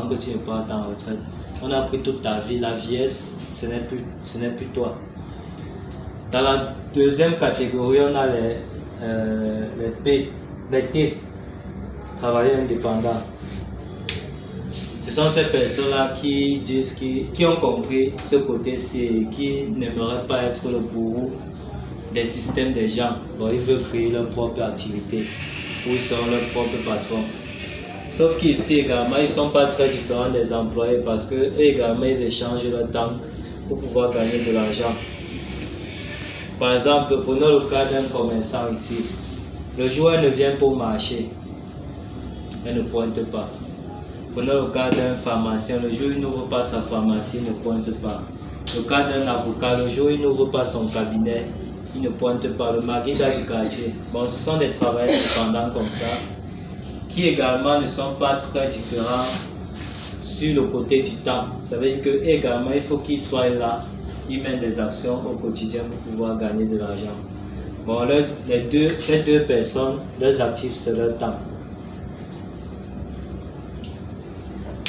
avant que tu ne partes en retraite. On a pris toute ta vie, la vieillesse, ce n'est plus toi. Dans la deuxième catégorie, on a les T, travailleurs indépendants. Ce sont ces personnes-là qui ont compris ce côté-ci et qui n'aimeraient pas être le bourreau des systèmes des gens. Bon, ils veulent créer leur propre activité où ils sont leurs propres patrons. Sauf qu'ici également, ils ne sont pas très différents des employés parce qu'eux également, ils échangent leur temps pour pouvoir gagner de l'argent. Par exemple, prenons le cas d'un commerçant ici. Le jour où elle ne vient pour marcher, elle ne pointe pas. Prenons le cas d'un pharmacien. Le jour où il n'ouvre pas sa pharmacie, il ne pointe pas. Le cas d'un avocat. Le jour où il n'ouvre pas son cabinet, il ne pointe pas. Le maguida du quartier. Bon, ce sont des travailleurs indépendants comme ça, qui également ne sont pas très différents sur le côté du temps. Ça veut dire que également, il faut qu'ils soient là. Ils mènent des actions au quotidien pour pouvoir gagner de l'argent. Bon, ces deux personnes, leurs actifs, c'est leur temps.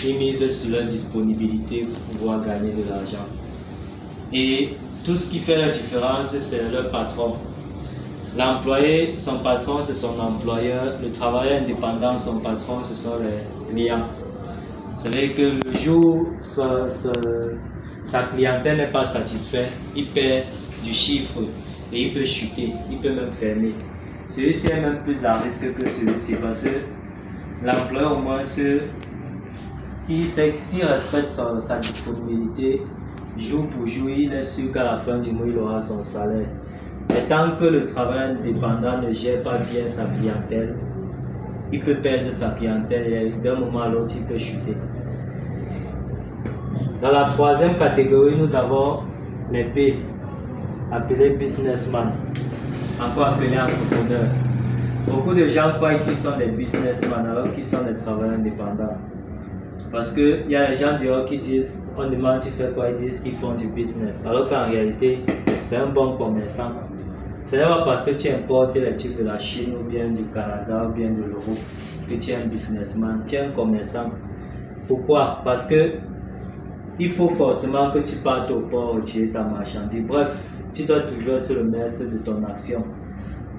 Ils misent sur leur disponibilité pour pouvoir gagner de l'argent. Et tout ce qui fait la différence, c'est leur patron. L'employé, son patron, c'est son employeur. Le travailleur indépendant, son patron, ce sont les clients. Ça veut dire que le jour où sa clientèle n'est pas satisfaite, il perd du chiffre et il peut chuter, il peut même fermer. Celui-ci est même plus à risque que celui-ci parce que l'employeur, au moins, s'il respecte sa disponibilité, jour pour jour, il est sûr qu'à la fin du mois, il aura son salaire. Mais tant que le travailleur indépendant ne gère pas bien sa clientèle, il peut perdre sa clientèle et d'un moment à l'autre, il peut chuter. Dans la troisième catégorie, nous avons les B, appelés businessmen, encore appelés entrepreneurs. Beaucoup de gens croient qu'ils sont des businessmen alors qu'ils sont des travailleurs indépendants. Parce qu'il y a des gens dehors qui disent, on demande tu fais quoi, ils disent qu'ils font du business. Alors qu'en réalité, c'est un bon commerçant. Ce n'est pas parce que tu importes les types de la Chine ou bien du Canada ou bien de l'Europe que tu es un businessman, tu es un commerçant. Pourquoi? Parce que il faut forcément que tu partes au port retirer ta marchandise. Bref, tu dois toujours être le maître de ton action.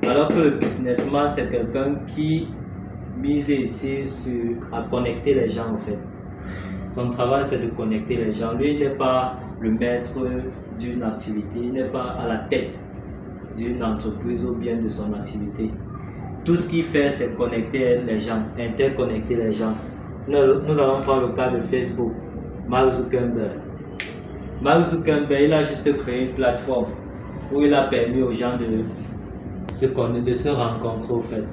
Alors que le businessman, c'est quelqu'un qui mise ici à connecter les gens en fait. Son travail, c'est de connecter les gens. Lui, il n'est pas le maître d'une activité, il n'est pas à la tête d'une entreprise ou bien de son activité. Tout ce qu'il fait, c'est connecter les gens, interconnecter les gens. Nous allons prendre le cas de Facebook. Mark Zuckerberg. Mark Zuckerberg, il a juste créé une plateforme où il a permis aux gens de se rencontrer au fait.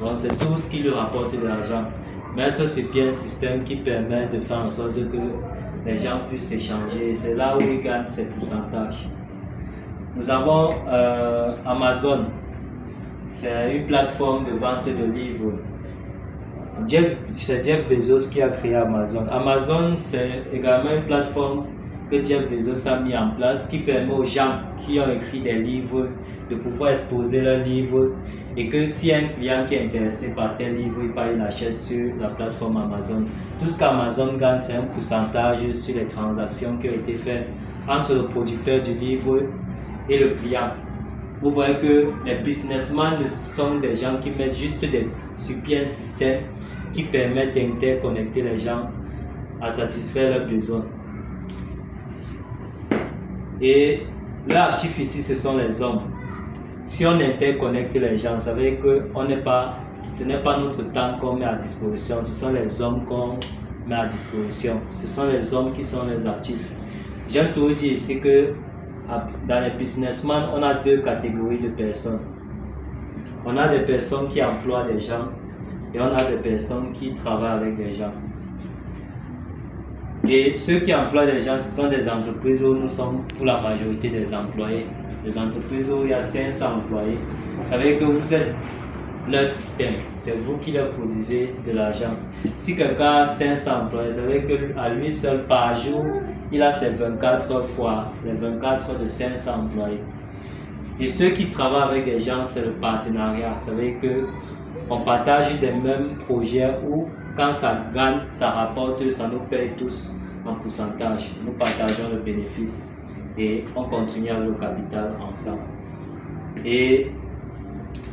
Donc c'est tout ce qui lui rapporte de l'argent. Mettre sur pied un système qui permet de faire en sorte que les gens puissent s'échanger. Et c'est là où il gagne ses pourcentages. Nous avons Amazon. C'est une plateforme de vente de livres. C'est Jeff Bezos qui a créé Amazon. Amazon, c'est également une plateforme que Jeff Bezos a mis en place qui permet aux gens qui ont écrit des livres de pouvoir exposer leurs livres et que s'il y a un client qui est intéressé par tel livre, il l'achète sur la plateforme Amazon. Tout ce qu'Amazon gagne, c'est un pourcentage sur les transactions qui ont été faites entre le producteur du livre et le client. Vous voyez que les businessmen sont des gens qui mettent juste sur pied un système qui permet d'interconnecter les gens à satisfaire leurs besoins. Et l'actif ici, ce sont les hommes. Si on interconnecte les gens, ça veut dire que ce n'est pas notre temps qu'on met à disposition, ce sont les hommes qu'on met à disposition. Ce sont les hommes qui sont les actifs. J'aime toujours dire ici que dans les businessmen, on a deux catégories de personnes. On a des personnes qui emploient des gens et on a des personnes qui travaillent avec des gens. Et ceux qui emploient des gens, ce sont des entreprises où nous sommes pour la majorité des employés. Des entreprises où il y a 500 employés. Ça veut dire que vous êtes leur système. C'est vous qui leur produisez de l'argent. Si quelqu'un a 500 employés, ça veut dire qu'à lui seul par jour, il a ses 24 fois, les 24 de 500 employés. Et ceux qui travaillent avec des gens, c'est le partenariat. Ça veut dire que on partage des mêmes projets où quand ça gagne, ça rapporte, ça nous paye tous en pourcentage. Nous partageons le bénéfice et on continue avec le capital ensemble. Et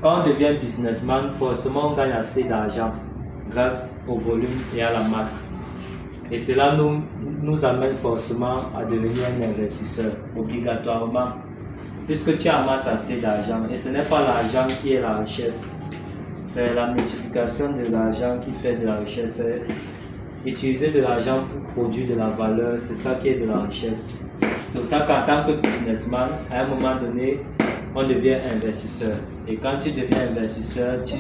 quand on devient businessman, forcément on gagne assez d'argent grâce au volume et à la masse. Et cela nous amène forcément à devenir un investisseur, obligatoirement, puisque tu amasses assez d'argent. Et ce n'est pas l'argent qui est la richesse, c'est la multiplication de l'argent qui fait de la richesse. Utiliser de l'argent pour produire de la valeur, c'est ça qui est de la richesse. C'est pour ça qu'en tant que businessman, à un moment donné, on devient investisseur. Et quand tu deviens investisseur, tu